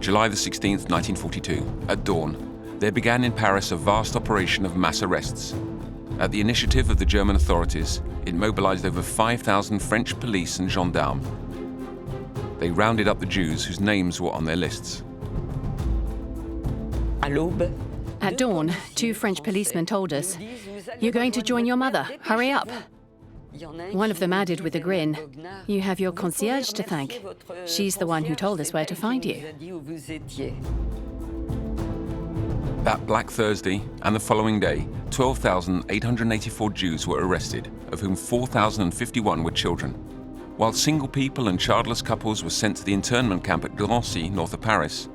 July the 16th, 1942, at dawn, there began in Paris a vast operation of mass arrests. At the initiative of the German authorities, it mobilized over 5,000 French police and gendarmes. They rounded up the Jews whose names were on their lists. At dawn, 2 French policemen told us, "You're going to join your mother. Hurry up." One of them added with a grin, "You have your concierge to thank. She's the one who told us where to find you." That Black Thursday and the following day, 12,884 Jews were arrested, of whom 4,051 were children. While single people and childless couples were sent to the internment camp at Drancy, north of Paris,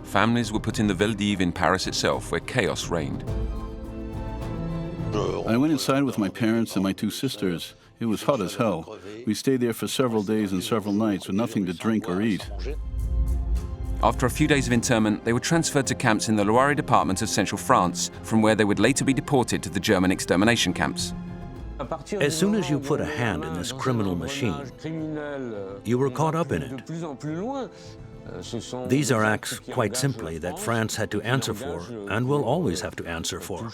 families were put in the Veldiv in Paris itself, where chaos reigned. I went inside with my parents and my 2 sisters. It was hot as hell. We stayed there for several days and several nights with nothing to drink or eat. After a few days of internment, they were transferred to camps in the Loire department of central France, from where they would later be deported to the German extermination camps. As soon as you put a hand in this criminal machine, you were caught up in it. These are acts, quite simply, that France had to answer for and will always have to answer for.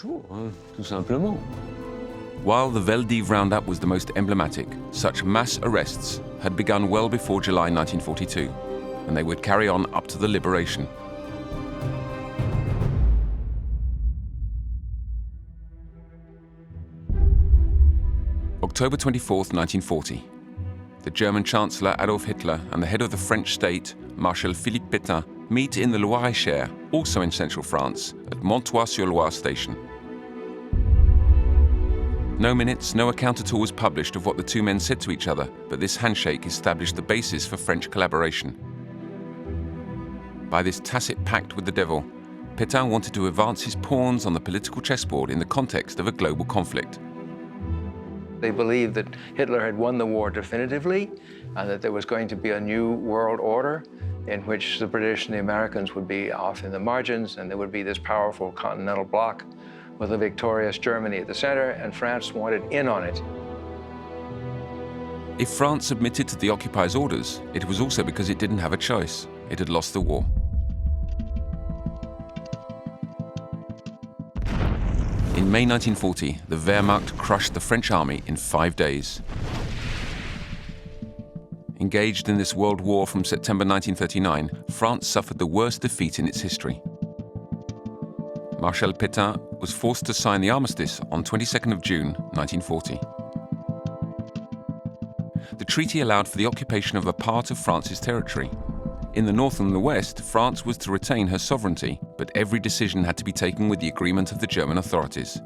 While the Veldiv roundup was the most emblematic, such mass arrests had begun well before July 1942, and they would carry on up to the liberation. October 24th, 1940. The German Chancellor Adolf Hitler and the head of the French state, Marshal Philippe Pétain, meet in the Loire-et-Cher, also in central France, at Montois-sur-Loire station. No minutes, no account at all was published of what the 2 men said to each other, but this handshake established the basis for French collaboration. By this tacit pact with the devil, Pétain wanted to advance his pawns on the political chessboard in the context of a global conflict. They believed that Hitler had won the war definitively, and that there was going to be a new world order in which the British and the Americans would be off in the margins, and there would be this powerful continental bloc with a victorious Germany at the center, and France wanted in on it. If France submitted to the occupiers' orders, it was also because it didn't have a choice. It had lost the war. In May 1940, the Wehrmacht crushed the French army in 5 days. Engaged in this world war from September 1939, France suffered the worst defeat in its history. Marshal Pétain was forced to sign the armistice on 22nd of June 1940. The treaty allowed for the occupation of a part of France's territory. In the north and the west, France was to retain her sovereignty, but every decision had to be taken with the agreement of the German authorities.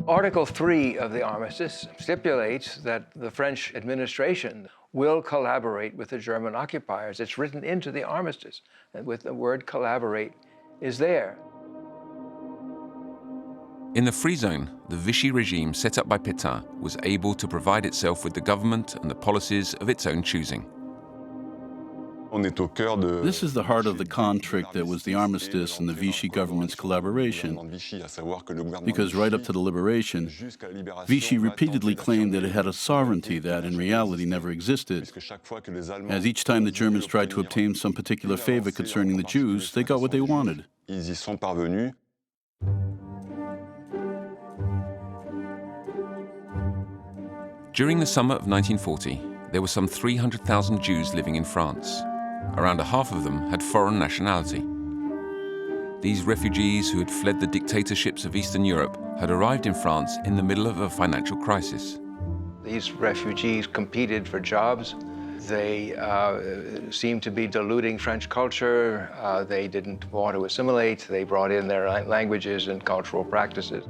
Article 3 of the armistice stipulates that the French administration will collaborate with the German occupiers. It's written into the armistice, and with the word collaborate is there. In the Free Zone, the Vichy regime set up by Pétain was able to provide itself with the government and the policies of its own choosing. This is the heart of the conflict that was the armistice and the Vichy government's collaboration. Because right up to the liberation, Vichy repeatedly claimed that it had a sovereignty that in reality never existed. As each time the Germans tried to obtain some particular favor concerning the Jews, they got what they wanted. During the summer of 1940, there were some 300,000 Jews living in France. Around a half of them had foreign nationality. These refugees who had fled the dictatorships of Eastern Europe had arrived in France in the middle of a financial crisis. These refugees competed for jobs. They seemed to be diluting French culture. They didn't want to assimilate. They brought in their languages and cultural practices.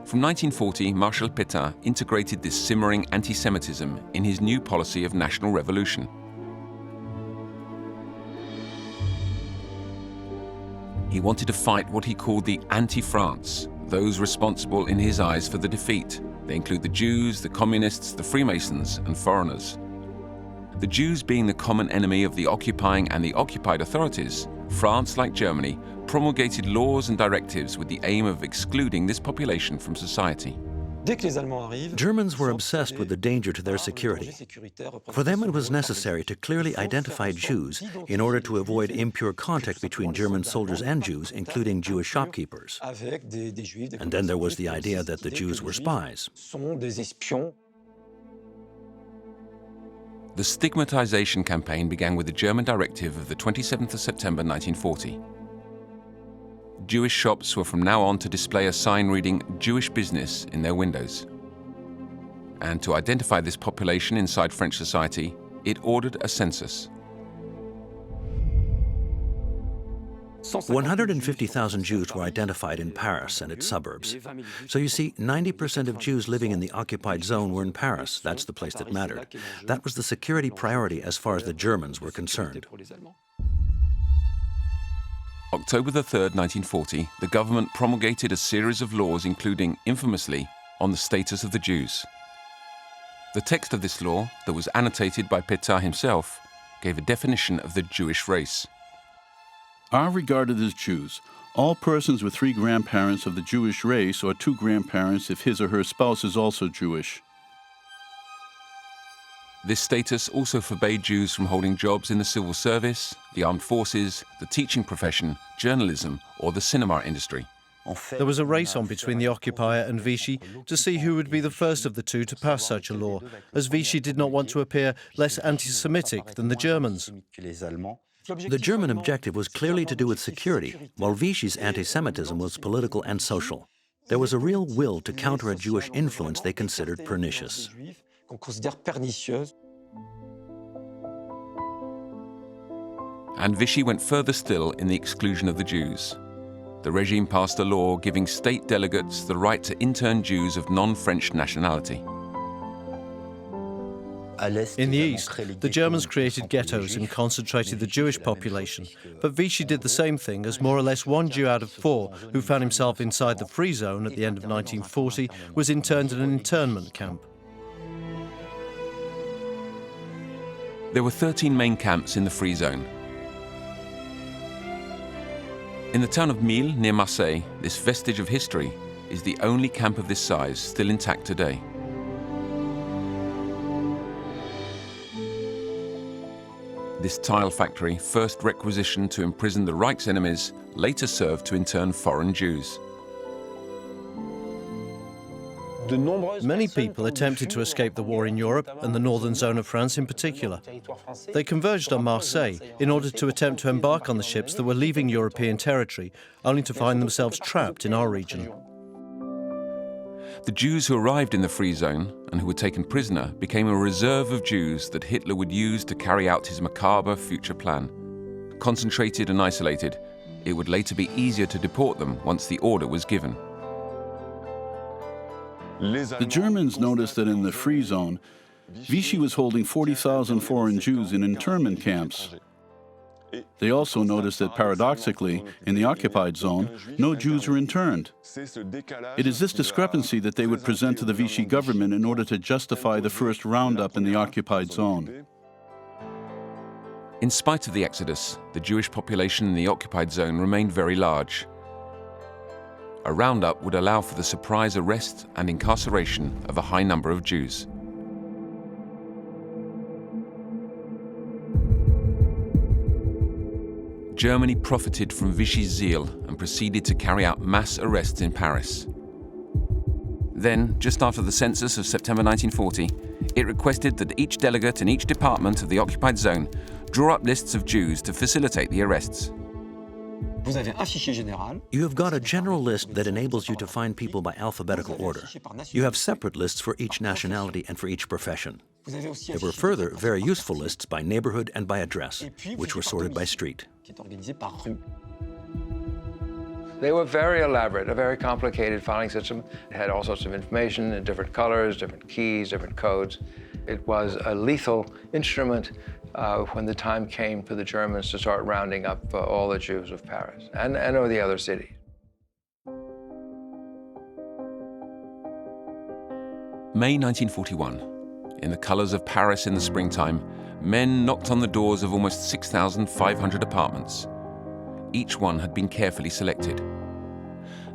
From 1940, Marshal Pétain integrated this simmering anti-Semitism in his new policy of national revolution. He wanted to fight what he called the anti-France, those responsible in his eyes for the defeat. They include the Jews, the communists, the Freemasons, and foreigners. The Jews being the common enemy of the occupying and the occupied authorities, France, like Germany, promulgated laws and directives with the aim of excluding this population from society. Germans were obsessed with the danger to their security. For them, it was necessary to clearly identify Jews in order to avoid impure contact between German soldiers and Jews, including Jewish shopkeepers. And then there was the idea that the Jews were spies. The stigmatization campaign began with the German directive of the 27th of September 1940. Jewish shops were from now on to display a sign reading Jewish business in their windows. And to identify this population inside French society, it ordered a census. 150,000 Jews were identified in Paris and its suburbs. So you see, 90% of Jews living in the occupied zone were in Paris. That's the place that mattered. That was the security priority as far as the Germans were concerned. October the 3rd, 1940, the government promulgated a series of laws including, infamously, on the status of the Jews. The text of this law, that was annotated by Pétain himself, gave a definition of the Jewish race. Are regarded as Jews all persons with 3 grandparents of the Jewish race or 2 grandparents if his or her spouse is also Jewish. This status also forbade Jews from holding jobs in the civil service, the armed forces, the teaching profession, journalism, or the cinema industry. There was a race on between the occupier and Vichy to see who would be the first of the two to pass such a law, as Vichy did not want to appear less anti-Semitic than the Germans. The German objective was clearly to do with security, while Vichy's anti-Semitism was political and social. There was a real will to counter a Jewish influence they considered pernicious. And Vichy went further still in the exclusion of the Jews. The regime passed a law giving state delegates the right to intern Jews of non-French nationality. In the east, the Germans created ghettos and concentrated the Jewish population, but Vichy did the same thing, as more or less 1 Jew out of 4 who found himself inside the free zone at the end of 1940 was interned in an internment camp. There were 13 main camps in the free zone. In the town of Mille, near Marseille, this vestige of history is the only camp of this size still intact today. This tile factory, first requisitioned to imprison the Reich's enemies, later served to intern foreign Jews. Many people attempted to escape the war in Europe, and the northern zone of France in particular. They converged on Marseille in order to attempt to embark on the ships that were leaving European territory, only to find themselves trapped in our region. The Jews who arrived in the free zone and who were taken prisoner became a reserve of Jews that Hitler would use to carry out his macabre future plan. Concentrated and isolated, it would later be easier to deport them once the order was given. The Germans noticed that in the free zone, Vichy was holding 40,000 foreign Jews in internment camps. They also noticed that, paradoxically, in the occupied zone, no Jews were interned. It is this discrepancy that they would present to the Vichy government in order to justify the first roundup in the occupied zone. In spite of the exodus, the Jewish population in the occupied zone remained very large. A roundup would allow for the surprise arrest and incarceration of a high number of Jews. Germany profited from Vichy's zeal and proceeded to carry out mass arrests in Paris. Then, just after the census of September 1940, it requested that each delegate in each department of the occupied zone draw up lists of Jews to facilitate the arrests. You have got a general list that enables you to find people by alphabetical order. You have separate lists for each nationality and for each profession. There were further very useful lists by neighborhood and by address, which were sorted by street. They were very elaborate, a very complicated filing system. It had all sorts of information in different colors, different keys, different codes. It was a lethal instrument when the time came for the Germans to start rounding up all the Jews of Paris and of the other cities. May 1941. In the colors of Paris in the springtime, men knocked on the doors of almost 6,500 apartments. Each one had been carefully selected.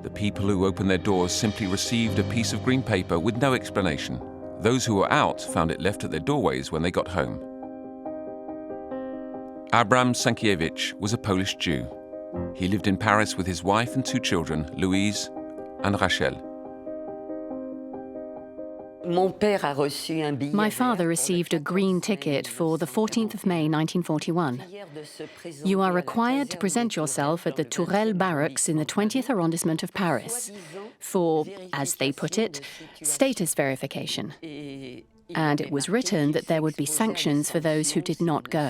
The people who opened their doors simply received a piece of green paper with no explanation. Those who were out found it left at their doorways when they got home. Abram Sankiewicz was a Polish Jew. He lived in Paris with his wife and 2 children, Louise and Rachel. My father received a green ticket for the 14th of May 1941. You are required to present yourself at the Tourelle barracks in the 20th arrondissement of Paris for, as they put it, status verification. And it was written that there would be sanctions for those who did not go.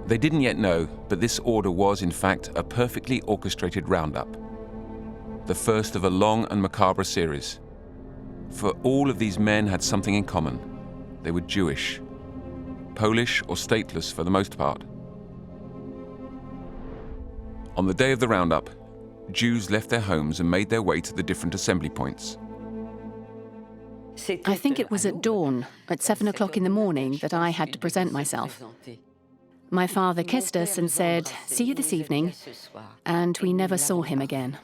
They didn't yet know, but this order was in fact a perfectly orchestrated roundup. The first of a long and macabre series. For all of these men had something in common. They were Jewish, Polish or stateless for the most part. On the day of the roundup, Jews left their homes and made their way to the different assembly points. I think it was at dawn, at 7 o'clock in the morning, that I had to present myself. My father kissed us and said, "See you this evening," and we never saw him again.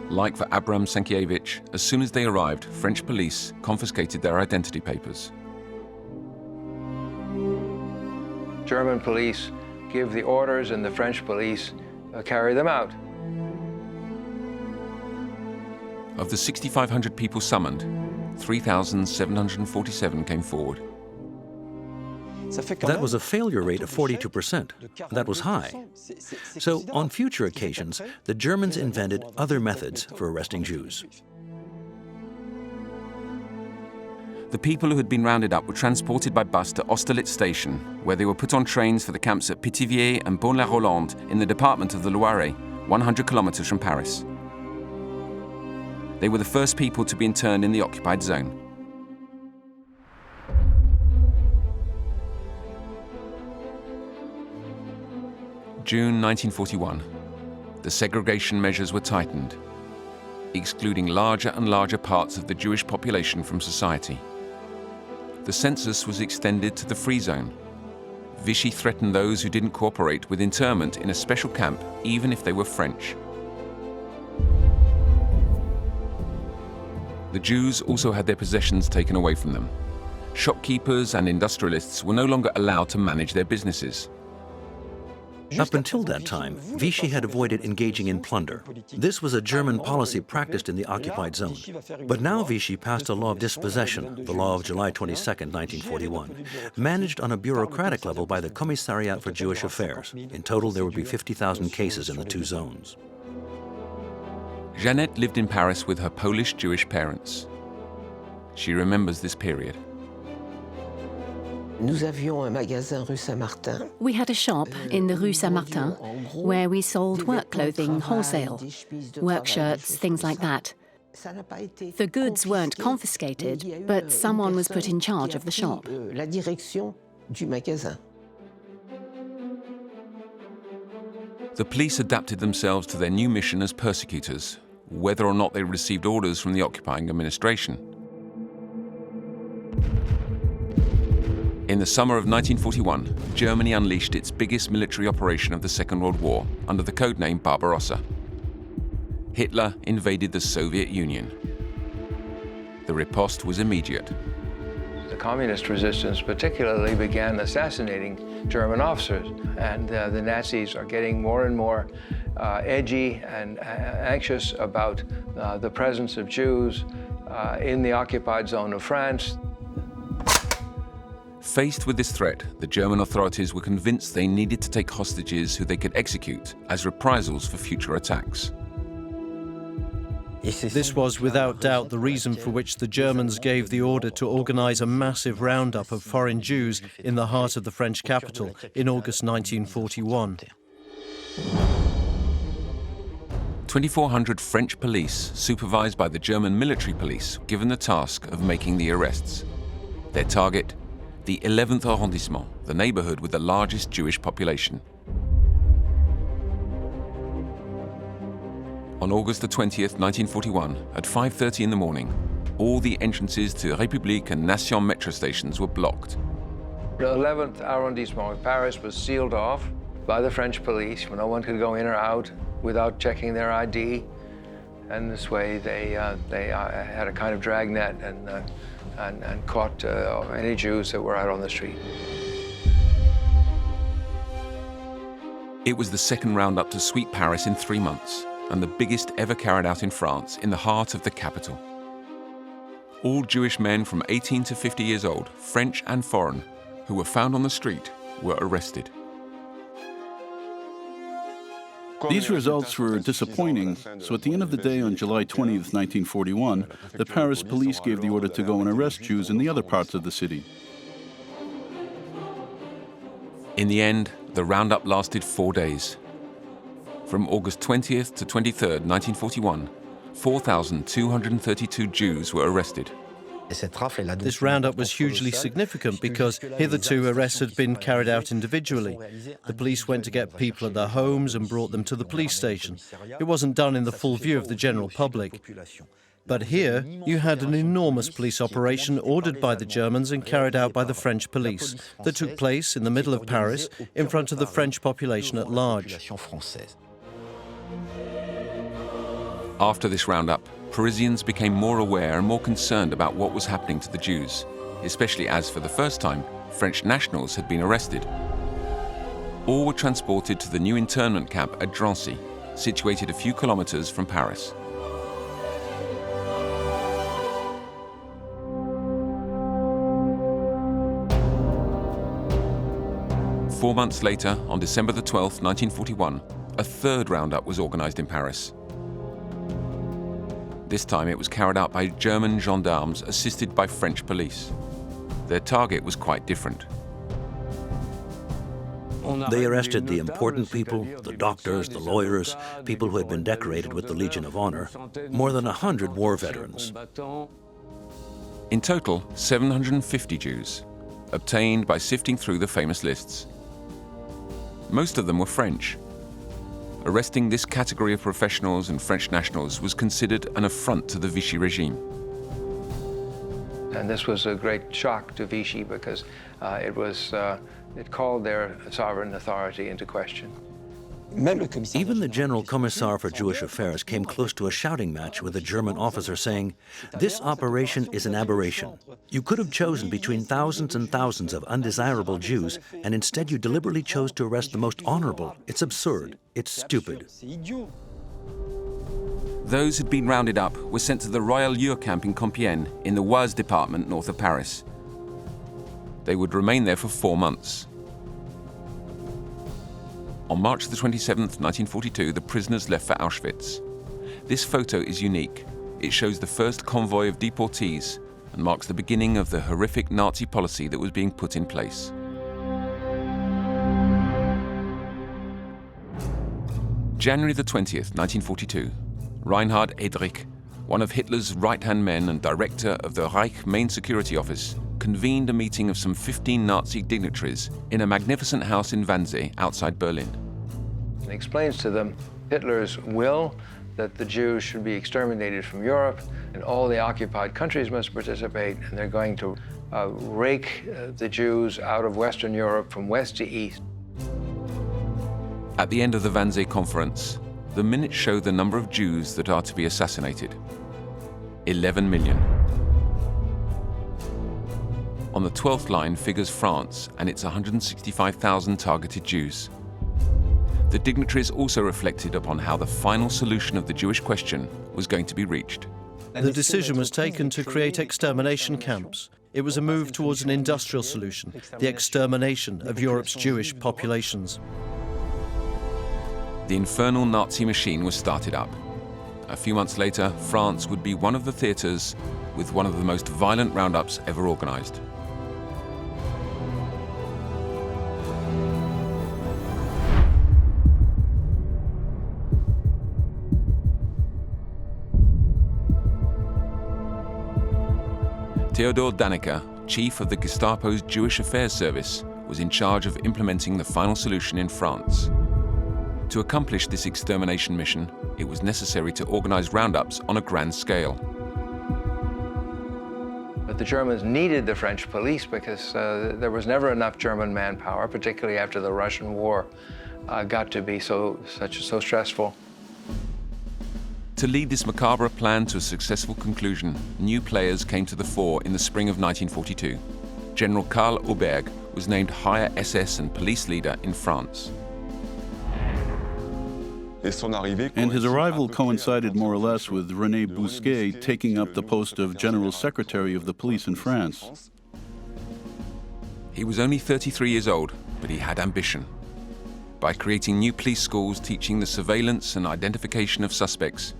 Like for Abram Sankiewicz, as soon as they arrived, French police confiscated their identity papers. German police give the orders and the French police carry them out. Of the 6,500 people summoned, 3,747 came forward. That was a failure rate of 42%. That was high. So, on future occasions, the Germans invented other methods for arresting Jews. The people who had been rounded up were transported by bus to Austerlitz station, where they were put on trains for the camps at Pithiviers and Beaune-la-Rolande in the department of the Loire, 100 kilometers from Paris. They were the first people to be interned in the occupied zone. June 1941. The segregation measures were tightened, excluding larger and larger parts of the Jewish population from society. The census was extended to the free zone. Vichy threatened those who didn't cooperate with internment in a special camp, even if they were French. The Jews also had their possessions taken away from them. Shopkeepers and industrialists were no longer allowed to manage their businesses. Up until that time, Vichy had avoided engaging in plunder. This was a German policy practiced in the occupied zone. But now Vichy passed a law of dispossession, the law of July 22, 1941, managed on a bureaucratic level by the Commissariat for Jewish Affairs. In total, there would be 50,000 cases in the 2 zones. Jeannette lived in Paris with her Polish Jewish parents. She remembers this period. We had a shop in the Rue Saint-Martin where we sold work clothing wholesale, work shirts, things like that. The goods weren't confiscated, but someone was put in charge of the shop. The police adapted themselves to their new mission as persecutors, whether or not they received orders from the occupying administration. In the summer of 1941, Germany unleashed its biggest military operation of the Second World War under the codename Barbarossa. Hitler invaded the Soviet Union. The riposte was immediate. The communist resistance particularly began assassinating German officers, and the Nazis are getting more and more edgy and anxious about the presence of Jews in the occupied zone of France. Faced with this threat, the German authorities were convinced they needed to take hostages who they could execute as reprisals for future attacks. This was without doubt the reason for which the Germans gave the order to organize a massive roundup of foreign Jews in the heart of the French capital in August 1941. 2,400 French police, supervised by the German military police, were given the task of making the arrests. Their target, the 11th arrondissement, the neighborhood with the largest Jewish population. On August the 20th, 1941, at 5:30 in the morning, all the entrances to République and Nation metro stations were blocked. The 11th arrondissement of Paris was sealed off. by the French police. No one could go in or out without checking their ID. And this way, they had a kind of dragnet and caught any Jews that were out on the street. It was the second roundup to sweep Paris in 3 months, and the biggest ever carried out in France, in the heart of the capital. All Jewish men from 18 to 50 years old, French and foreign, who were found on the street, were arrested. These results were disappointing, so at the end of the day on July 20th, 1941, the Paris police gave the order to go and arrest Jews in the other parts of the city. In the end, the roundup lasted 4 days. From August 20th to 23rd, 1941, 4,232 Jews were arrested. This roundup was hugely significant because hitherto arrests had been carried out individually. The police went to get people at their homes and brought them to the police station. It wasn't done in the full view of the general public. But here, you had an enormous police operation ordered by the Germans and carried out by the French police that took place in the middle of Paris in front of the French population at large. After this roundup, Parisians became more aware and more concerned about what was happening to the Jews, especially as, for the first time, French nationals had been arrested. All were transported to the new internment camp at Drancy, situated a few kilometers from Paris. Four months later, on December the 12th, 1941, a third roundup was organized in Paris. This time it was carried out by German gendarmes assisted by French police. Their target was quite different. They arrested the important people, the doctors, the lawyers, people who had been decorated with the Legion of Honor, more than 100 war veterans. In total, 750 Jews, obtained by sifting through the famous lists. Most of them were French. Arresting this category of professionals and French nationals was considered an affront to the Vichy regime. And this was a great shock to Vichy because it called their sovereign authority into question. Even the General Commissar for Jewish Affairs came close to a shouting match with a German officer saying, "This operation is an aberration. You could have chosen between thousands and thousands of undesirable Jews, and instead you deliberately chose to arrest the most honorable. It's absurd. It's stupid." Those who'd been rounded up were sent to the Royal Ure camp in Compiègne, in the Oise department north of Paris. They would remain there for 4 months. On March the 27th, 1942, the prisoners left for Auschwitz. This photo is unique. It shows the first convoy of deportees and marks the beginning of the horrific Nazi policy that was being put in place. January the 20th, 1942, Reinhard Heydrich, one of Hitler's right-hand men and director of the Reich Main Security Office, convened a meeting of some 15 Nazi dignitaries in a magnificent house in Wannsee outside Berlin. He explains to them Hitler's will that the Jews should be exterminated from Europe and all the occupied countries must participate, and they're going to rake the Jews out of Western Europe from west to east. At the end of the Wannsee conference, the minutes show the number of Jews that are to be assassinated. 11 million. On the 12th line figures France and its 165,000 targeted Jews. The dignitaries also reflected upon how the final solution of the Jewish question was going to be reached. The decision was taken to create extermination camps. It was a move towards an industrial solution, the extermination of Europe's Jewish populations. The infernal Nazi machine was started up. A few months later, France would be one of the theaters with one of the most violent roundups ever organized. Theodor Dannecker, chief of the Gestapo's Jewish Affairs Service, was in charge of implementing the final solution in France. To accomplish this extermination mission, it was necessary to organize roundups on a grand scale. But the Germans needed the French police because there was never enough German manpower, particularly after the Russian war, got to be so stressful. To lead this macabre plan to a successful conclusion, new players came to the fore in the spring of 1942. General Karl Auberg was named higher SS and police leader in France. And his arrival coincided more or less with René Bousquet taking up the post of General Secretary of the Police in France. He was only 33 years old, but he had ambition. By creating new police schools teaching the surveillance and identification of suspects,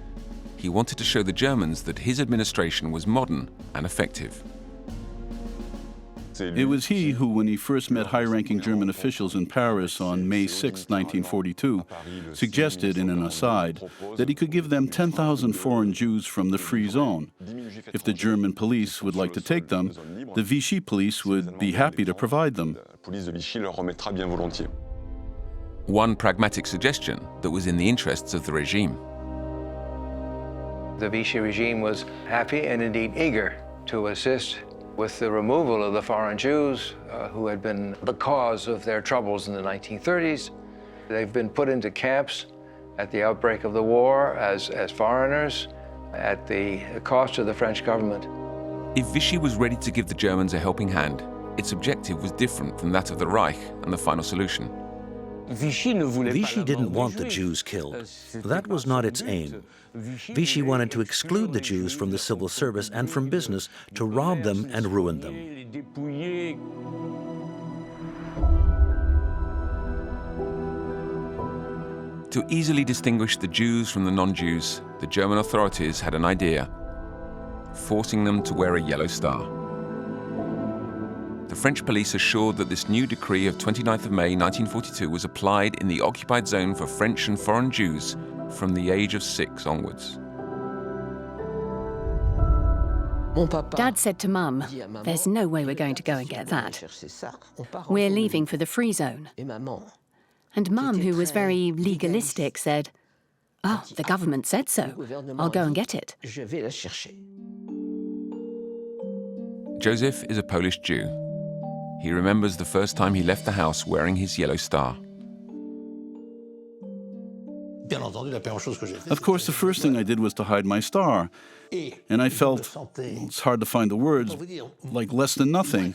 he wanted to show the Germans that his administration was modern and effective. It was he who, when he first met high-ranking German officials in Paris on May 6, 1942, suggested in an aside that he could give them 10,000 foreign Jews from the Free Zone. If the German police would like to take them, the Vichy police would be happy to provide them. One pragmatic suggestion that was in the interests of the regime. The Vichy regime was happy and indeed eager to assist with the removal of the foreign Jews who had been the cause of their troubles in the 1930s. They've been put into camps at the outbreak of the war as foreigners at the cost of the French government. If Vichy was ready to give the Germans a helping hand, its objective was different from that of the Reich and the final solution. Vichy didn't want the Jews killed. That was not its aim. Vichy wanted to exclude the Jews from the civil service and from business, to rob them and ruin them. To easily distinguish the Jews from the non-Jews, the German authorities had an idea: forcing them to wear a yellow star. The French police assured that this new decree of 29th of May 1942 was applied in the occupied zone for French and foreign Jews from the age of 6 onwards. Dad said to Mum, "There's no way we're going to go and get that. We're leaving for the Free Zone." And Mum, who was very legalistic, said, "Oh, the government said so. I'll go and get it." Joseph is a Polish Jew. He remembers the first time he left the house wearing his yellow star. Of course, the first thing I did was to hide my star. And I felt, it's hard to find the words, like less than nothing.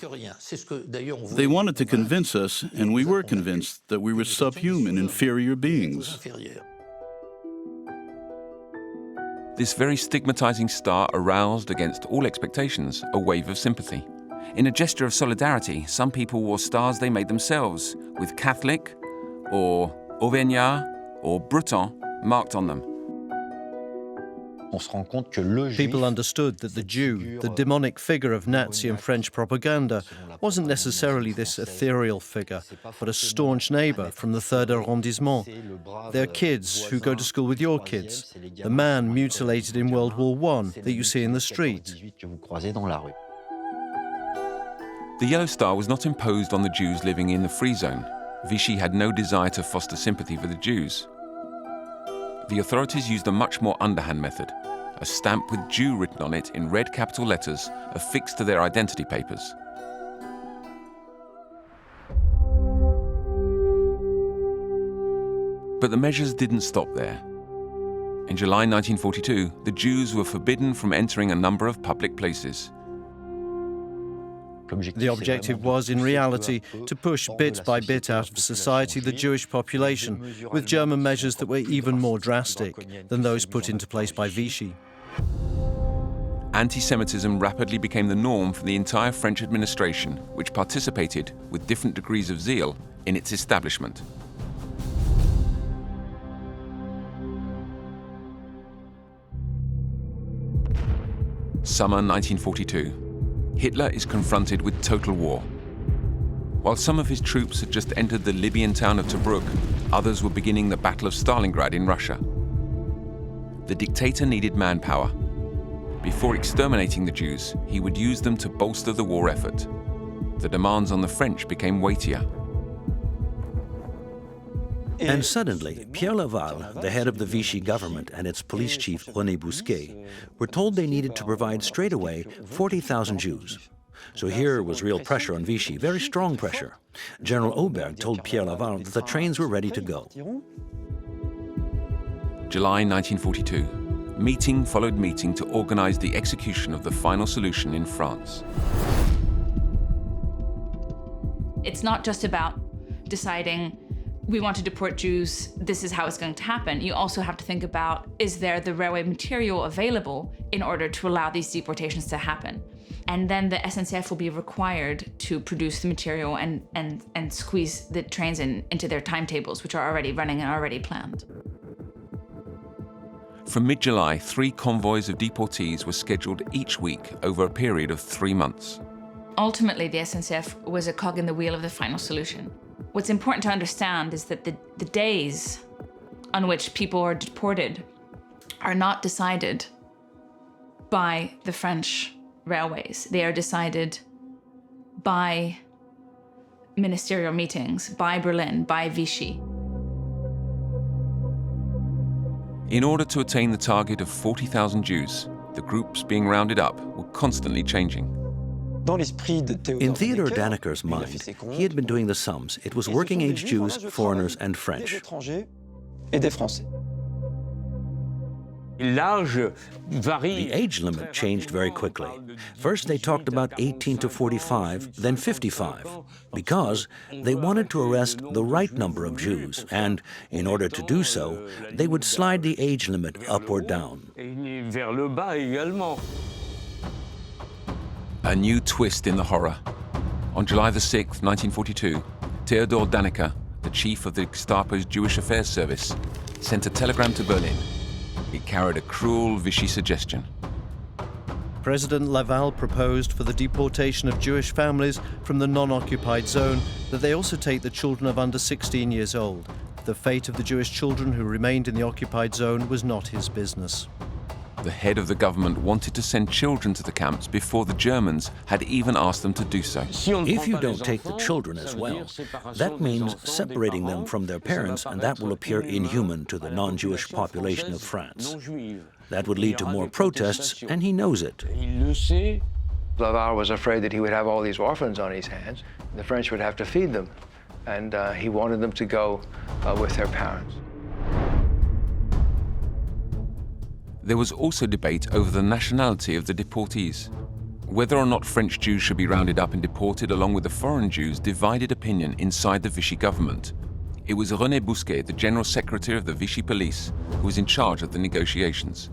They wanted to convince us, and we were convinced, that we were subhuman, inferior beings. This very stigmatizing star aroused, against all expectations, a wave of sympathy. In a gesture of solidarity, some people wore stars they made themselves, with Catholic, or Auvergnat, or Breton marked on them. People understood that the Jew, the demonic figure of Nazi and French propaganda, wasn't necessarily this ethereal figure, but a staunch neighbor from the 3rd arrondissement. They're kids who go to school with your kids, the man mutilated in World War I that you see in the street. The yellow star was not imposed on the Jews living in the Free Zone. Vichy had no desire to foster sympathy for the Jews. The authorities used a much more underhand method. A stamp with Jew written on it in red capital letters affixed to their identity papers. But the measures didn't stop there. In July 1942, the Jews were forbidden from entering a number of public places. The objective was, in reality, to push bit by bit out of society the Jewish population, with German measures that were even more drastic than those put into place by Vichy. Anti-Semitism rapidly became the norm for the entire French administration, which participated, with different degrees of zeal, in its establishment. Summer 1942. Hitler is confronted with total war. While some of his troops had just entered the Libyan town of Tobruk, others were beginning the Battle of Stalingrad in Russia. The dictator needed manpower. Before exterminating the Jews, he would use them to bolster the war effort. The demands on the French became weightier. And suddenly, Pierre Laval, the head of the Vichy government, and its police chief, René Bousquet, were told they needed to provide straight away 40,000 Jews. So here was real pressure on Vichy, very strong pressure. General Auberg told Pierre Laval that the trains were ready to go. July 1942. Meeting followed meeting to organize the execution of the final solution in France. It's not just about deciding we want to deport Jews, this is how it's going to happen. You also have to think about, is there the railway material available in order to allow these deportations to happen? And then the SNCF will be required to produce the material and squeeze the trains into their timetables, which are already running and already planned. From mid-July, 3 convoys of deportees were scheduled each week over a period of 3 months. Ultimately, the SNCF was a cog in the wheel of the final solution. What's important to understand is that the days on which people are deported are not decided by the French railways. They are decided by ministerial meetings, by Berlin, by Vichy. In order to attain the target of 40,000 Jews, the groups being rounded up were constantly changing. In Theodore Daniker's mind, he had been doing the sums. It was working-age Jews, foreigners, and French. The age limit changed very quickly. First, they talked about 18 to 45, then 55, because they wanted to arrest the right number of Jews, and in order to do so, they would slide the age limit up or down. A new twist in the horror. On July the 6th, 1942, Theodore Daniker, the chief of the Gestapo's Jewish Affairs Service, sent a telegram to Berlin. It carried a cruel Vichy suggestion. President Laval proposed for the deportation of Jewish families from the non-occupied zone that they also take the children of under 16 years old. The fate of the Jewish children who remained in the occupied zone was not his business. The head of the government wanted to send children to the camps before the Germans had even asked them to do so. If you don't take the children as well, that means separating them from their parents, and that will appear inhuman to the non-Jewish population of France. That would lead to more protests, and he knows it. Laval was afraid that he would have all these orphans on his hands. The French would have to feed them, and he wanted them to go with their parents. There was also debate over the nationality of the deportees. Whether or not French Jews should be rounded up and deported along with the foreign Jews divided opinion inside the Vichy government. It was René Bousquet, the General Secretary of the Vichy Police, who was in charge of the negotiations.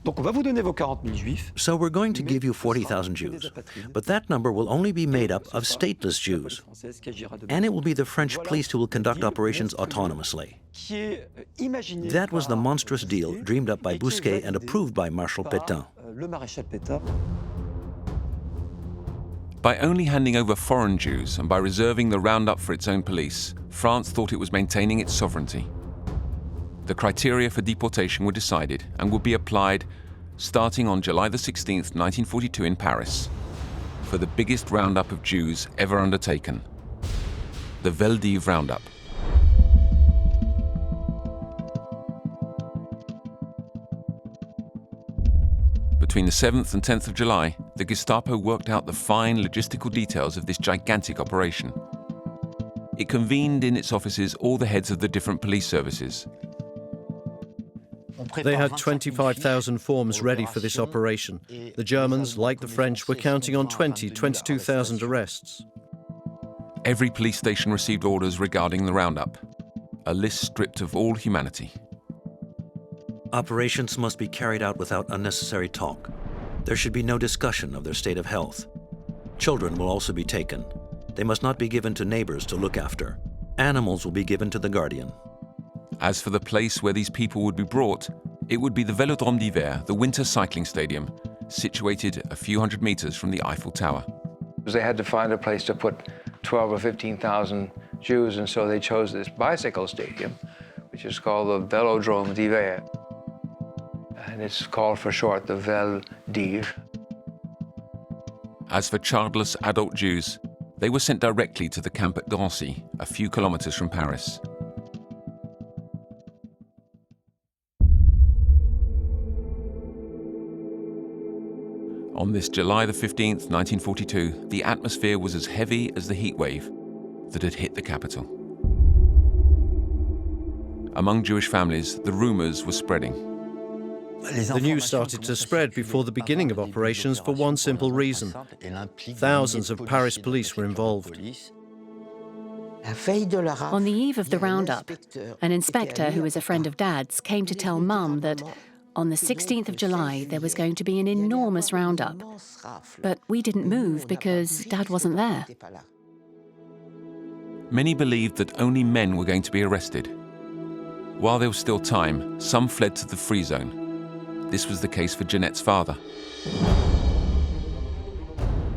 So we're going to give you 40,000 Jews, but that number will only be made up of stateless Jews, and it will be the French police who will conduct operations autonomously. That was the monstrous deal dreamed up by Bousquet and approved by Marshal Pétain. By only handing over foreign Jews and by reserving the roundup for its own police, France thought it was maintaining its sovereignty. The criteria for deportation were decided and would be applied starting on July the 16th, 1942 in Paris, for the biggest roundup of Jews ever undertaken, the Veldiv Roundup. Between the 7th and 10th of July, the Gestapo worked out the fine logistical details of this gigantic operation. It convened in its offices all the heads of the different police services. They had 25,000 forms ready for this operation. The Germans, like the French, were counting on 22,000 arrests. Every police station received orders regarding the roundup, a list stripped of all humanity. Operations must be carried out without unnecessary talk. There should be no discussion of their state of health. Children will also be taken. They must not be given to neighbors to look after. Animals will be given to the guardian. As for the place where these people would be brought, it would be the Vélodrome d'Hiver, the winter cycling stadium, situated a few hundred meters from the Eiffel Tower. They had to find a place to put 12 or 15,000 Jews, and so they chose this bicycle stadium, which is called the Vélodrome d'Hiver. And it's called for short the Veldiv. As for childless adult Jews, they were sent directly to the camp at Drancy, a few kilometers from Paris. On this July the 15th, 1942, the atmosphere was as heavy as the heat wave that had hit the capital. Among Jewish families, the rumors were spreading. The news started to spread before the beginning of operations for one simple reason. Thousands of Paris police were involved. On the eve of the roundup, an inspector who was a friend of Dad's came to tell Mum that on the 16th of July there was going to be an enormous roundup. But we didn't move because Dad wasn't there. Many believed that only men were going to be arrested. While there was still time, some fled to the free zone. This was the case for Jeanette's father.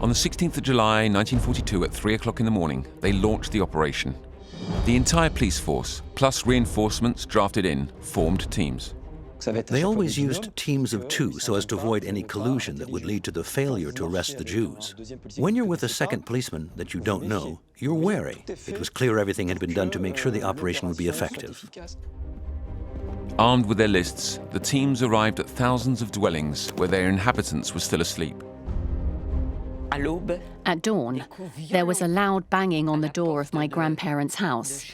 On the 16th of July 1942 at 3 o'clock in the morning, they launched the operation. The entire police force, plus reinforcements drafted in, formed teams. They always used teams of two so as to avoid any collusion that would lead to the failure to arrest the Jews. When you're with a second policeman that you don't know, you're wary. It was clear everything had been done to make sure the operation would be effective. Armed with their lists, the teams arrived at thousands of dwellings where their inhabitants were still asleep. At dawn, there was a loud banging on the door of my grandparents' house,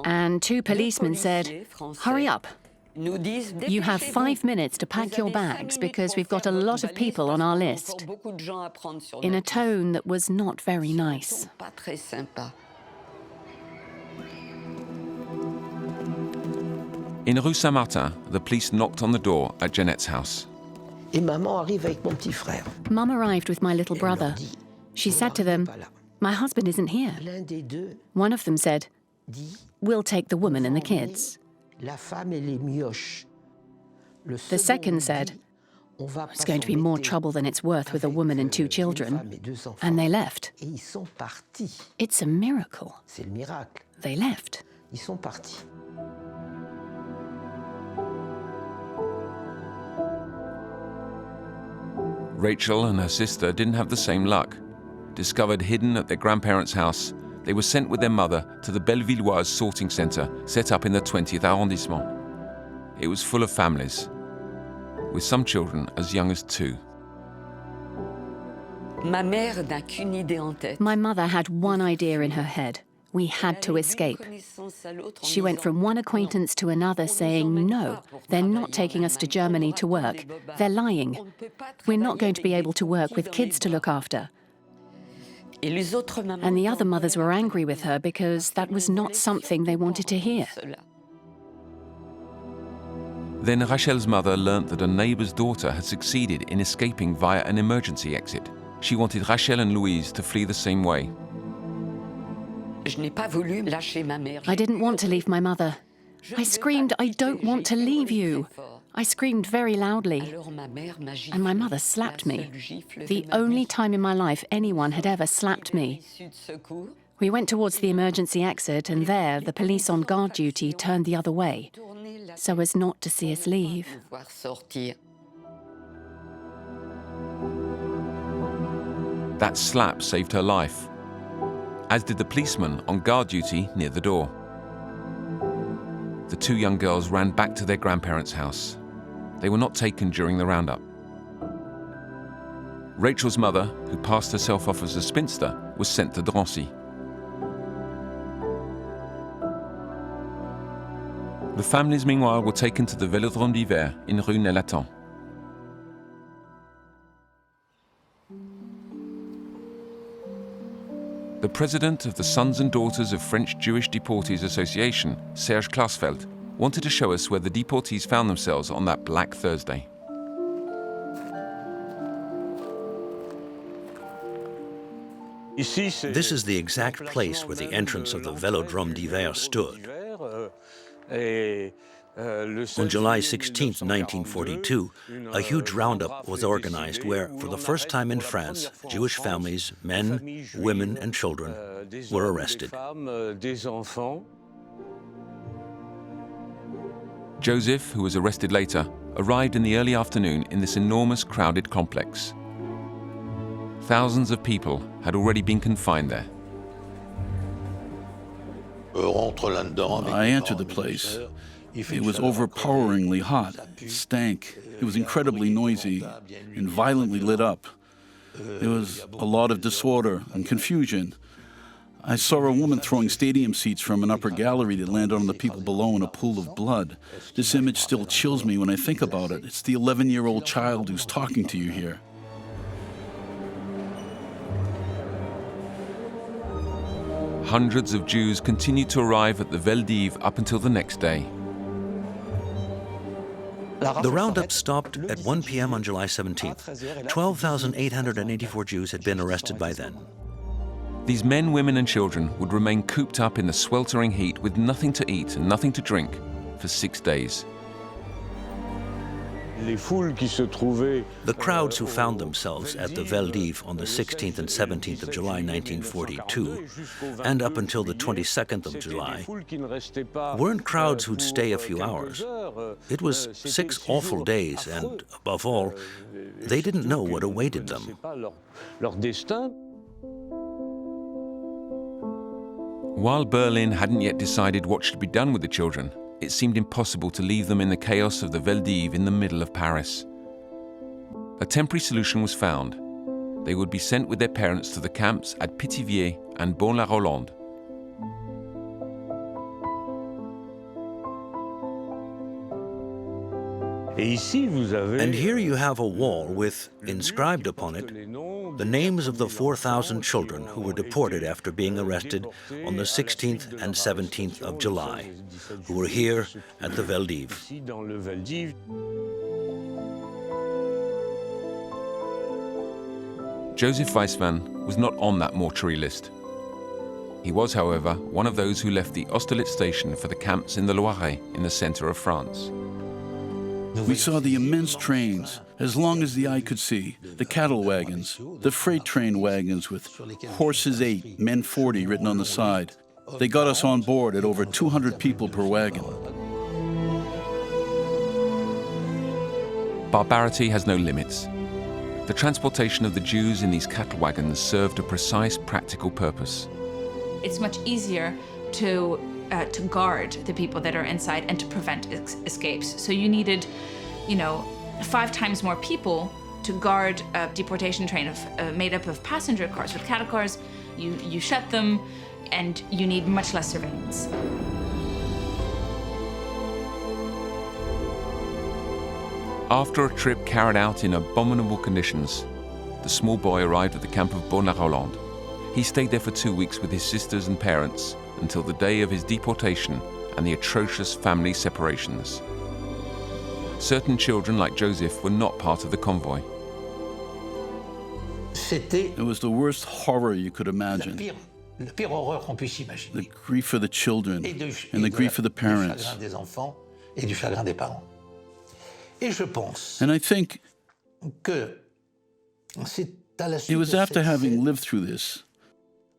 and two policemen said, "Hurry up. You have 5 minutes to pack your bags because we've got a lot of people on our list," in a tone that was not very nice. In Rue Saint-Martin, the police knocked on the door at Jeanette's house. Mum arrived with my little brother. She said to them, "My husband isn't here." One of them said, "We'll take the woman and the kids." The second said, "It's going to be more trouble than it's worth with a woman and 2 children." And they left. It's a miracle. They left. Rachel and her sister didn't have the same luck. Discovered hidden at their grandparents' house, they were sent with their mother to the Bellevilloise sorting centre set up in the 20th arrondissement. It was full of families, with some children as young as 2. My mother had one idea in her head. We had to escape. She went from one acquaintance to another saying, "No, they're not taking us to Germany to work. They're lying. We're not going to be able to work with kids to look after." And the other mothers were angry with her because that was not something they wanted to hear. Then Rachel's mother learnt that a neighbour's daughter had succeeded in escaping via an emergency exit. She wanted Rachel and Louise to flee the same way. I didn't want to leave my mother. I screamed, "I don't want to leave you." I screamed very loudly, and my mother slapped me. The only time in my life anyone had ever slapped me. We went towards the emergency exit, and there the police on guard duty turned the other way, so as not to see us leave. That slap saved her life, as did the policeman on guard duty near the door. The 2 young girls ran back to their grandparents' house. They were not taken during the roundup. Rachel's mother, who passed herself off as a spinster, was sent to Drancy. The families, meanwhile, were taken to the Vélodrome d'Hiver in Rue Nélatan. The president of the Sons and Daughters of French Jewish Deportees Association, Serge Klarsfeld, wanted to show us where the deportees found themselves on that Black Thursday. This is the exact place where the entrance of the Vélodrome d'Hiver stood. On July 16, 1942, a huge roundup was organized where, for the first time in France, Jewish families, men, women, and children, were arrested. Joseph, who was arrested later, arrived in the early afternoon in this enormous crowded complex. Thousands of people had already been confined there. I entered the place. It was overpoweringly hot, it stank, it was incredibly noisy and violently lit up. There was a lot of disorder and confusion. I saw a woman throwing stadium seats from an upper gallery that landed on the people below in a pool of blood. This image still chills me when I think about it. It's the 11-year-old child who's talking to you here. Hundreds of Jews continued to arrive at the Veldiv up until the next day. The roundup stopped at 1 p.m. on July 17th. 12,884 Jews had been arrested by then. These men, women and children would remain cooped up in the sweltering heat with nothing to eat and nothing to drink for 6 days. The crowds who found themselves at the Veldiv on the 16th and 17th of July 1942 and up until the 22nd of July weren't crowds who'd stay a few hours. It was 6 awful days and, above all, they didn't know what awaited them. While Berlin hadn't yet decided what should be done with the children, it seemed impossible to leave them in the chaos of the Veldiv in the middle of Paris. A temporary solution was found. They would be sent with their parents to the camps at Pithiviers and Bon-la-Rolande. And here you have a wall with, inscribed upon it, the names of the 4,000 children who were deported after being arrested on the 16th and 17th of July, who were here at the Veldiv. Joseph Weissmann was not on that mortuary list. He was, however, one of those who left the Austerlitz station for the camps in the Loiret in the center of France. We saw the immense trains, as long as the eye could see, the cattle wagons, the freight train wagons with horses 8, men 40 written on the side. They got us on board at over 200 people per wagon. Barbarity has no limits. The transportation of the Jews in these cattle wagons served a precise practical purpose. It's much easier to guard the people that are inside and to prevent escapes. So you needed, 5 times more people to guard a deportation train made up of passenger cars. With cattle cars, you shut them, and you need much less surveillance. After a trip carried out in abominable conditions, the small boy arrived at the camp of Bon-la-Rolande. He stayed there for 2 weeks with his sisters and parents until the day of his deportation and the atrocious family separations. Certain children, like Joseph, were not part of the convoy. It was the worst horror you could imagine. The grief for the children and the grief for the parents. And I think it was after having lived through this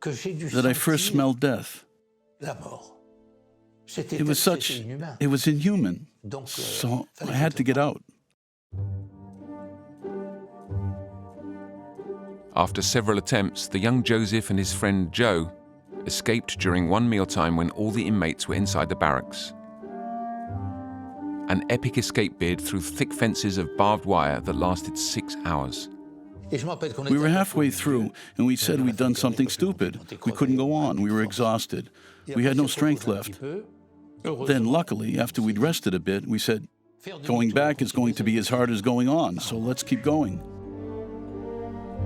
that I first smelled death. It was inhuman, so I had to get out. After several attempts, the young Joseph and his friend Joe escaped during one mealtime when all the inmates were inside the barracks. An epic escape bid through thick fences of barbed wire that lasted 6 hours. We were halfway through, and we said we'd done something stupid. We couldn't go on. We were exhausted. We had no strength left. Then, luckily, after we'd rested a bit, we said, going back is going to be as hard as going on, so let's keep going.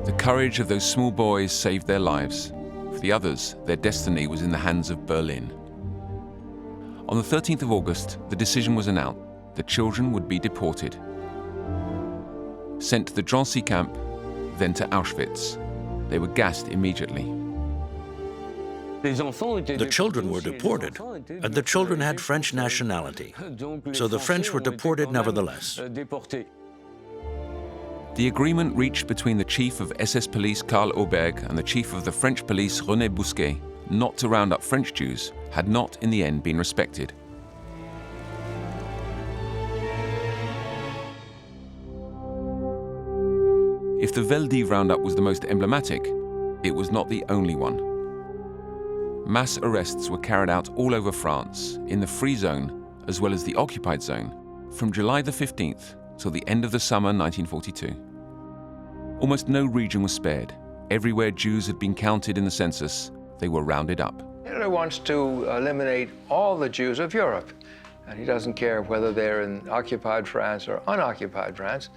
The courage of those small boys saved their lives. For the others, their destiny was in the hands of Berlin. On the 13th of August, the decision was announced. The children would be deported. Sent to the Drancy camp, then to Auschwitz. They were gassed immediately. The children were deported, and the children had French nationality, so the French were deported nevertheless. The agreement reached between the chief of SS Police Karl Auberg and the chief of the French police René Bousquet not to round up French Jews had not in the end been respected. If the Veldiv roundup was the most emblematic, it was not the only one. Mass arrests were carried out all over France, in the free zone as well as the occupied zone, from July the 15th till the end of the summer 1942. Almost no region was spared. Everywhere Jews had been counted in the census, they were rounded up. Hitler wants to eliminate all the Jews of Europe, and he doesn't care whether they're in occupied France or unoccupied France,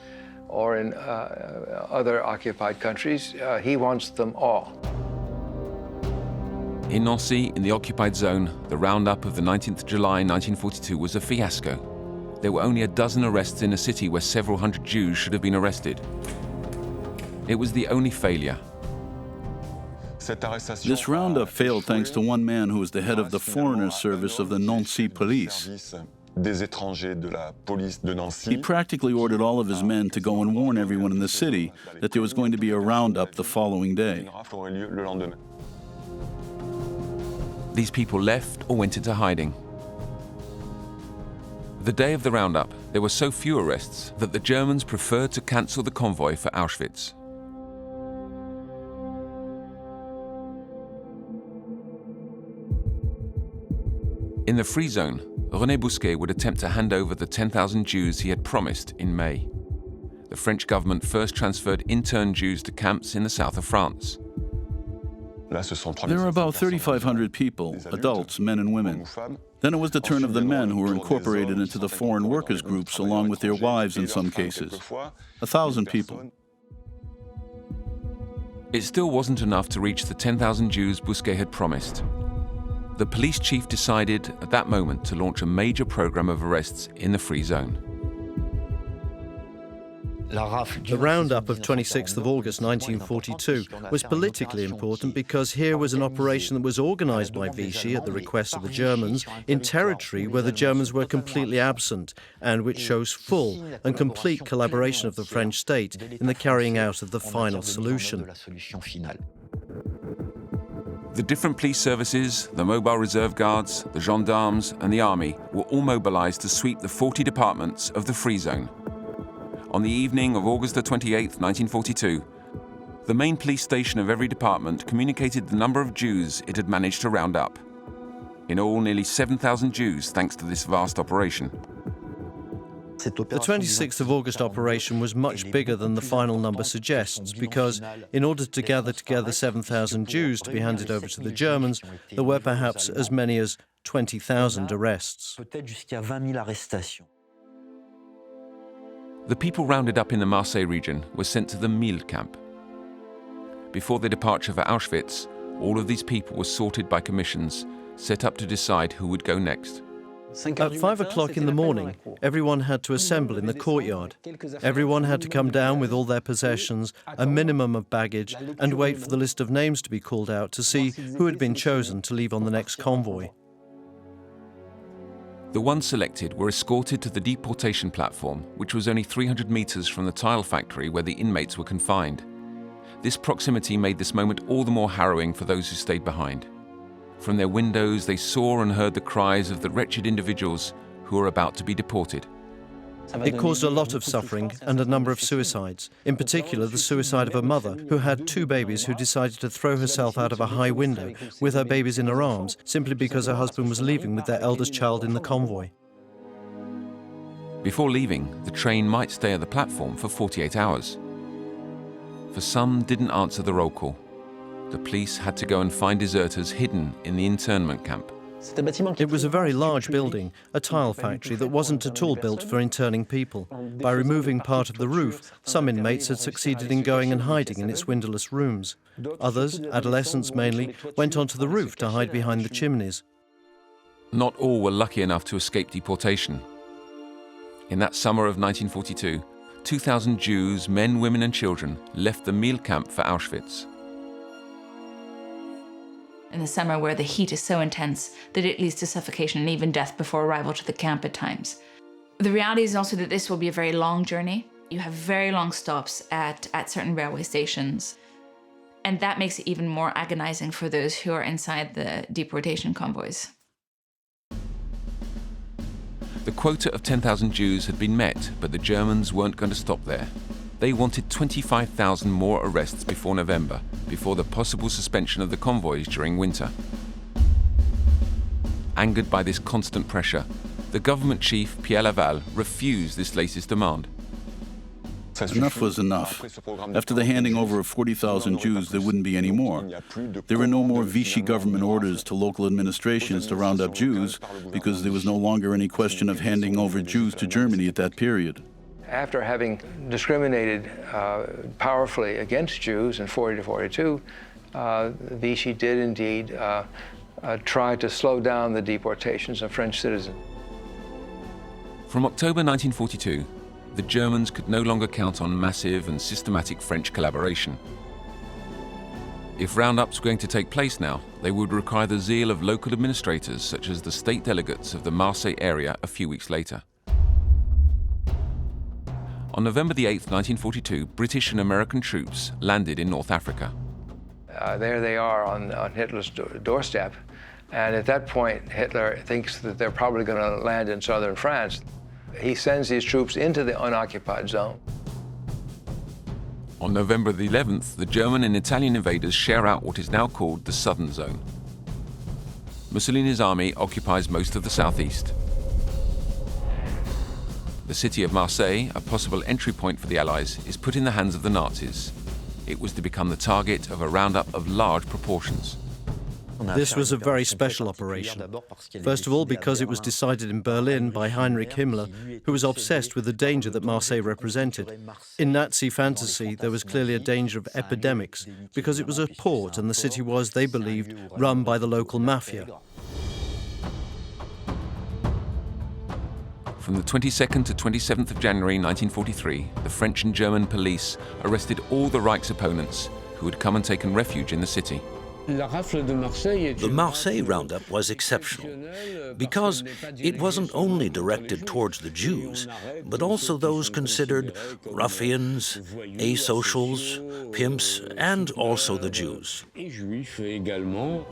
or in other occupied countries. He wants them all. In Nancy, in the occupied zone, the roundup of the 19th July 1942 was a fiasco. There were only a dozen arrests in a city where several hundred Jews should have been arrested. It was the only failure. This roundup failed thanks to one man who was the head of the foreigner service of the Nancy police. He practically ordered all of his men to go and warn everyone in the city that there was going to be a roundup the following day. These people left or went into hiding. The day of the roundup, there were so few arrests that the Germans preferred to cancel the convoy for Auschwitz. In the free zone, René Bousquet would attempt to hand over the 10,000 Jews he had promised in May. The French government first transferred interned Jews to camps in the south of France. There are about 3,500 people, adults, men and women. Then it was the turn of the men who were incorporated into the foreign workers groups along with their wives in some cases. 1,000 people. It still wasn't enough to reach the 10,000 Jews Bousquet had promised. The police chief decided at that moment to launch a major program of arrests in the free zone. The roundup of 26th of August 1942 was politically important because here was an operation that was organized by Vichy at the request of the Germans in territory where the Germans were completely absent, and which shows full and complete collaboration of the French state in the carrying out of the final solution. The different police services, the mobile reserve guards, the gendarmes and the army were all mobilized to sweep the 40 departments of the free zone. On the evening of August the 28th, 1942, the main police station of every department communicated the number of Jews it had managed to round up. In all, nearly 7,000 Jews thanks to this vast operation. The 26th of August operation was much bigger than the final number suggests because, in order to gather together 7,000 Jews to be handed over to the Germans, there were perhaps as many as 20,000 arrests. The people rounded up in the Marseille region were sent to the Mille camp. Before their departure for Auschwitz, all of these people were sorted by commissions, set up to decide who would go next. At 5 o'clock in the morning, everyone had to assemble in the courtyard. Everyone had to come down with all their possessions, a minimum of baggage, and wait for the list of names to be called out to see who had been chosen to leave on the next convoy. The ones selected were escorted to the deportation platform, which was only 300 meters from the tile factory where the inmates were confined. This proximity made this moment all the more harrowing for those who stayed behind. From their windows, they saw and heard the cries of the wretched individuals who were about to be deported. It caused a lot of suffering and a number of suicides, in particular the suicide of a mother who had 2 babies who decided to throw herself out of a high window with her babies in her arms simply because her husband was leaving with their eldest child in the convoy. Before leaving, the train might stay at the platform for 48 hours. For some didn't answer the roll call. The police had to go and find deserters hidden in the internment camp. It was a very large building, a tile factory that wasn't at all built for interning people. By removing part of the roof, some inmates had succeeded in going and hiding in its windowless rooms. Others, adolescents mainly, went onto the roof to hide behind the chimneys. Not all were lucky enough to escape deportation. In that summer of 1942, 2,000 Jews, men, women and children, left the Mille camp for Auschwitz. In the summer where the heat is so intense that it leads to suffocation and even death before arrival to the camp at times. The reality is also that this will be a very long journey. You have very long stops at certain railway stations. And that makes it even more agonizing for those who are inside the deportation convoys. The quota of 10,000 Jews had been met, but the Germans weren't going to stop there. They wanted 25,000 more arrests before November, before the possible suspension of the convoys during winter. Angered by this constant pressure, The government chief, Pierre Laval, refused this latest demand. Enough was enough. After the handing over of 40,000 Jews, there wouldn't be any more. There were no more Vichy government orders to local administrations to round up Jews because there was no longer any question of handing over Jews to Germany at that period. After having discriminated powerfully against Jews in 40 to 42, Vichy did indeed try to slow down the deportations of French citizens. From October 1942, the Germans could no longer count on massive and systematic French collaboration. If roundups were going to take place now, they would require the zeal of local administrators such as the state delegates of the Marseille area a few weeks later. On November the 8th, 1942, British and American troops landed in North Africa. There they are on Hitler's doorstep, and at that point Hitler thinks that they're probably going to land in southern France. He sends these troops into the unoccupied zone. On November the 11th, the German and Italian invaders share out what is now called the Southern Zone. Mussolini's army occupies most of the southeast. The city of Marseille, a possible entry point for the Allies, is put in the hands of the Nazis. It was to become the target of a roundup of large proportions. This was a very special operation. First of all, because it was decided in Berlin by Heinrich Himmler, who was obsessed with the danger that Marseille represented. In Nazi fantasy, there was clearly a danger of epidemics, because it was a port and the city was, they believed, run by the local mafia. From the 22nd to 27th of January 1943, the French and German police arrested all the Reich's opponents who had come and taken refuge in the city. The Marseille roundup was exceptional because it wasn't only directed towards the Jews, but also those considered ruffians, asocials, pimps, and also the Jews. In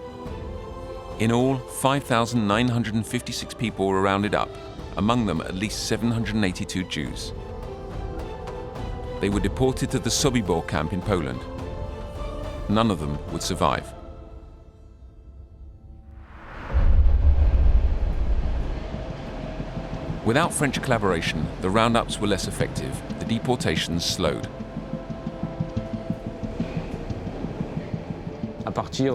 all, 5,956 people were rounded up, among them at least 782 Jews. They were deported to the Sobibor camp in Poland. None of them would survive. Without French collaboration, the roundups were less effective. The deportations slowed.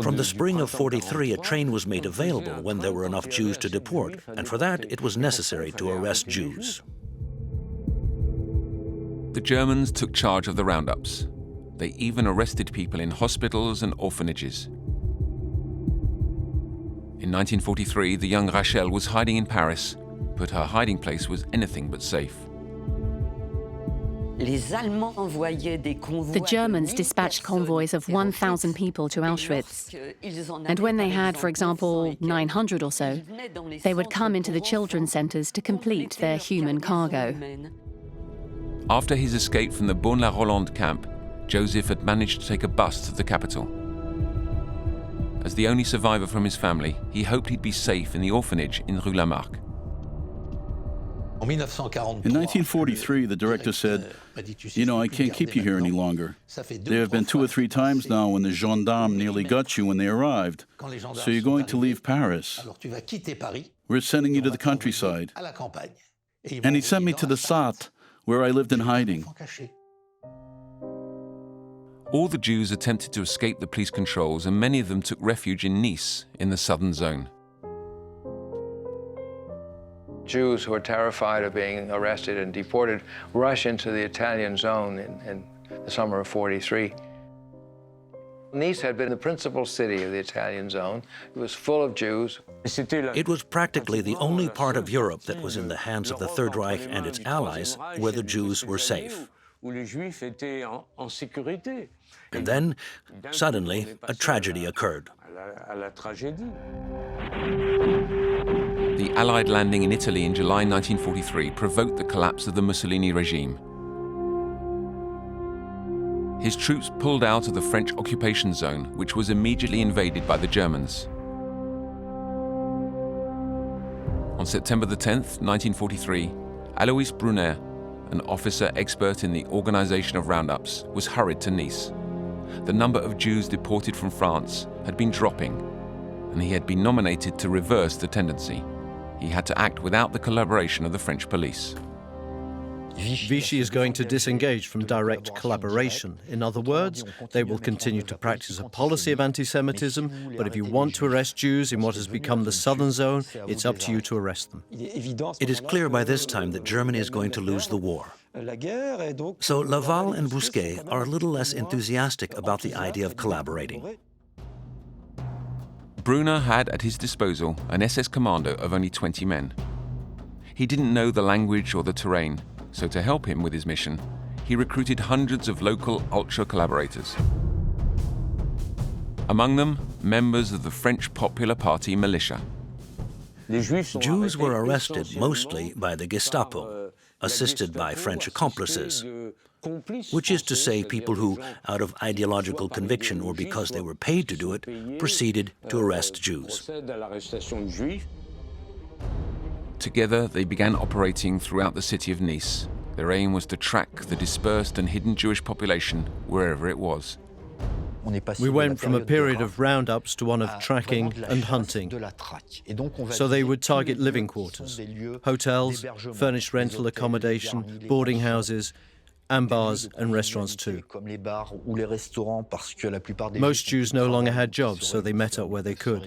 From the spring of '43, a train was made available when there were enough Jews to deport, and for that it was necessary to arrest Jews. The Germans took charge of the roundups. They even arrested people in hospitals and orphanages. In 1943, the young Rachel was hiding in Paris, but her hiding place was anything but safe. The Germans dispatched convoys of 1,000 people to Auschwitz. And when they had, for example, 900 or so, they would come into the children's centers to complete their human cargo. After his escape from the Beaune-la-Rolande camp, Joseph had managed to take a bus to the capital. As the only survivor from his family, he hoped he'd be safe in the orphanage in Rue Lamarck. In 1943, the director said, "You know, I can't keep you here any longer. There have been 2 or 3 times now when the gendarmes nearly got you when they arrived. So you're going to leave Paris. We're sending you to the countryside." And he sent me to the Sarthe, where I lived in hiding. All the Jews attempted to escape the police controls, and many of them took refuge in Nice, in the southern zone. Jews who are terrified of being arrested and deported rush into the Italian zone in the summer of '43. Nice had been the principal city of the Italian zone. It was full of Jews. It was practically the only part of Europe that was in the hands of the Third Reich and its allies where the Jews were safe. And then, suddenly, a tragedy occurred. The Allied landing in Italy in July 1943 provoked the collapse of the Mussolini regime. His troops pulled out of the French occupation zone, which was immediately invaded by the Germans. On September the 10th, 1943, Alois Brunner, an officer expert in the organization of roundups, was hurried to Nice. The number of Jews deported from France had been dropping, and he had been nominated to reverse the tendency. he had to act without the collaboration of the French police. Vichy is going to disengage from direct collaboration. In other words, they will continue to practice a policy of anti-Semitism, but if you want to arrest Jews in what has become the southern zone, it's up to you to arrest them. It is clear by this time that Germany is going to lose the war. So Laval and Bousquet are a little less enthusiastic about the idea of collaborating. Brunner had at his disposal an SS commando of only 20 men. He didn't know the language or the terrain, so to help him with his mission, he recruited hundreds of local ultra collaborators. Among them, members of the French Popular Party militia. Jews were arrested mostly by the Gestapo, assisted by French accomplices, which is to say people who, out of ideological conviction or because they were paid to do it, proceeded to arrest Jews. Together, they began operating throughout the city of Nice. Their aim was to track the dispersed and hidden Jewish population wherever it was. We went from a period of roundups to one of tracking and hunting. So they would target living quarters, hotels, furnished rental accommodation, boarding houses, and bars and restaurants too. Most Jews no longer had jobs, so they met up where they could.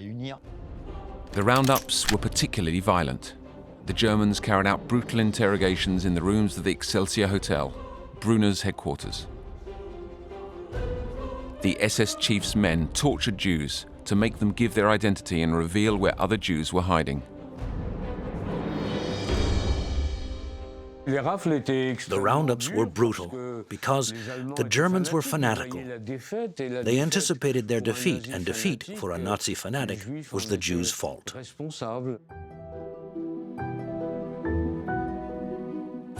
The roundups were particularly violent. The Germans carried out brutal interrogations in the rooms of the Excelsior Hotel, Brunner's headquarters. The SS chief's men tortured Jews to make them give their identity and reveal where other Jews were hiding. The roundups were brutal because the Germans were fanatical. They anticipated their defeat, and defeat for a Nazi fanatic was the Jews' fault.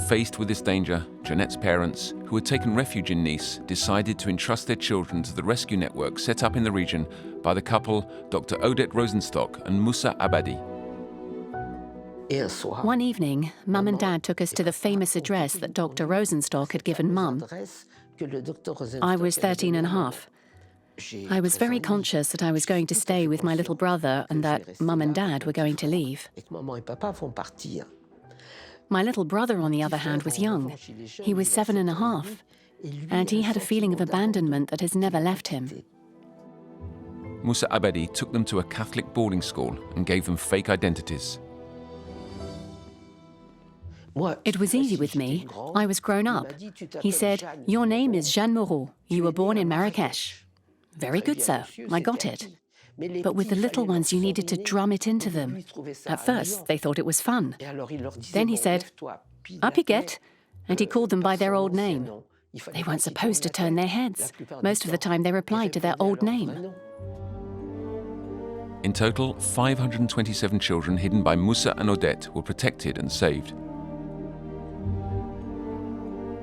Faced with this danger, Jeanette's parents, who had taken refuge in Nice, decided to entrust their children to the rescue network set up in the region by the couple Dr. Odette Rosenstock and Moussa Abadi. One evening, Mum and Dad took us to the famous address that Dr. Rosenstock had given Mum. I was 13 and a half. I was very conscious that I was going to stay with my little brother and that Mum and Dad were going to leave. My little brother, on the other hand, was young. He was 7 and a half, and he had a feeling of abandonment that has never left him. Moussa Abadi took them to a Catholic boarding school and gave them fake identities. It was easy with me. I was grown up. He said, "Your name is Jeanne Moreau. You were born in Marrakesh." "Very good, sir. I got it." But with the little ones, you needed to drum it into them. At first, they thought it was fun. Then he said, "A piquette," and he called them by their old name. They weren't supposed to turn their heads. Most of the time, they replied to their old name. In total, 527 children hidden by Moussa and Odette were protected and saved.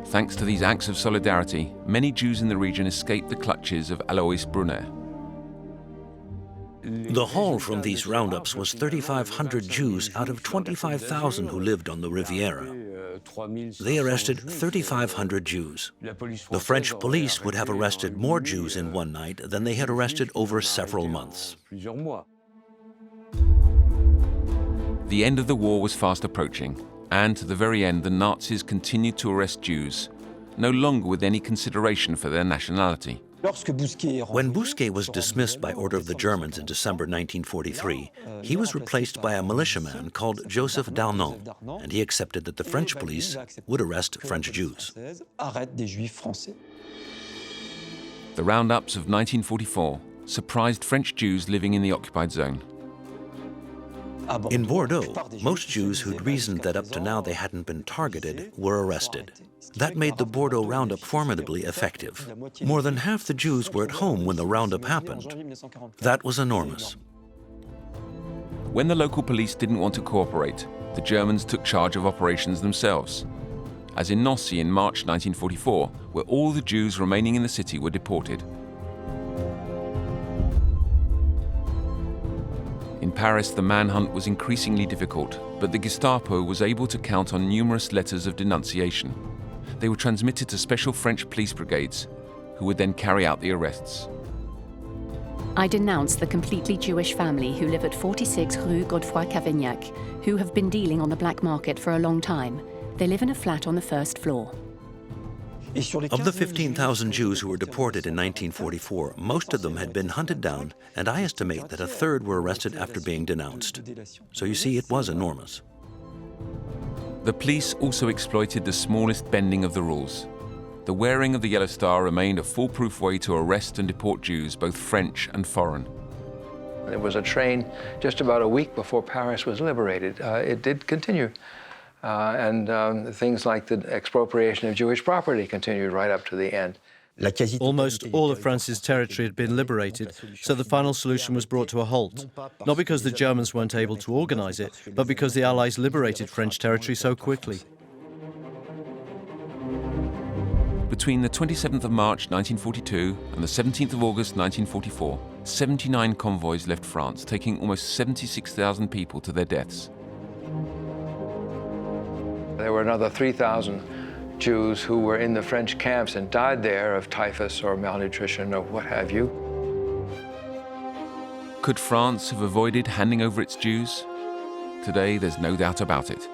Thanks to these acts of solidarity, many Jews in the region escaped the clutches of Alois Brunner. The haul from these roundups was 3,500 Jews out of 25,000 who lived on the Riviera. They arrested 3,500 Jews. The French police would have arrested more Jews in one night than they had arrested over several months. The end of the war was fast approaching, and to the very end, the Nazis continued to arrest Jews, no longer with any consideration for their nationality. When Bousquet was dismissed by order of the Germans in December 1943, he was replaced by a militiaman called Joseph Darnon, and he accepted that the French police would arrest French Jews. The roundups of 1944 surprised French Jews living in the occupied zone. In Bordeaux, most Jews who'd reasoned that up to now they hadn't been targeted were arrested. That made the Bordeaux roundup formidably effective. More than half the Jews were at home when the roundup happened. That was enormous. When the local police didn't want to cooperate, the Germans took charge of operations themselves, as in Nancy in March 1944, where all the Jews remaining in the city were deported. In Paris, the manhunt was increasingly difficult, but the Gestapo was able to count on numerous letters of denunciation. They were transmitted to special French police brigades, who would then carry out the arrests. I denounce the completely Jewish family who live at 46 Rue Godefroy-Cavaignac, who have been dealing on the black market for a long time. They live in a flat on the first floor. Of the 15,000 Jews who were deported in 1944, most of them had been hunted down, and I estimate that a third were arrested after being denounced. So you see, it was enormous. The police also exploited the smallest bending of the rules. The wearing of the yellow star remained a foolproof way to arrest and deport Jews, both French and foreign. There was a train just about a week before Paris was liberated. It did continue. Things like the expropriation of Jewish property continued right up to the end. Almost all of France's territory had been liberated, so the final solution was brought to a halt. Not because the Germans weren't able to organize it, but because the Allies liberated French territory so quickly. Between the 27th of March 1942 and the 17th of August 1944, 79 convoys left France, taking almost 76,000 people to their deaths. There were another 3,000 Jews who were in the French camps and died there of typhus or malnutrition or what have you. Could France have avoided handing over its Jews? Today, there's no doubt about it.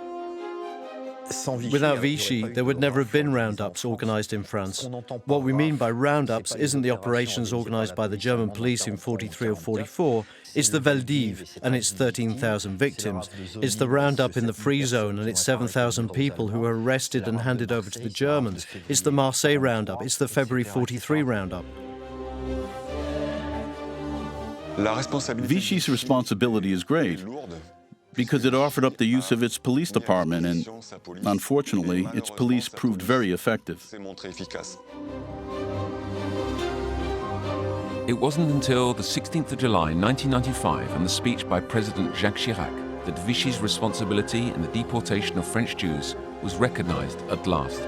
Without Vichy, there would never have been roundups organized in France. What we mean by roundups isn't the operations organized by the German police in 43 or 44, it's the Veldiv and its 13,000 victims. It's the roundup in the Free Zone and its 7,000 people who were arrested and handed over to the Germans. It's the Marseille roundup, it's the February 43 roundup. Vichy's responsibility is great, because it offered up the use of its police department, and unfortunately, its police proved very effective. It wasn't until the 16th of July 1995 and the speech by President Jacques Chirac that Vichy's responsibility in the deportation of French Jews was recognized at last.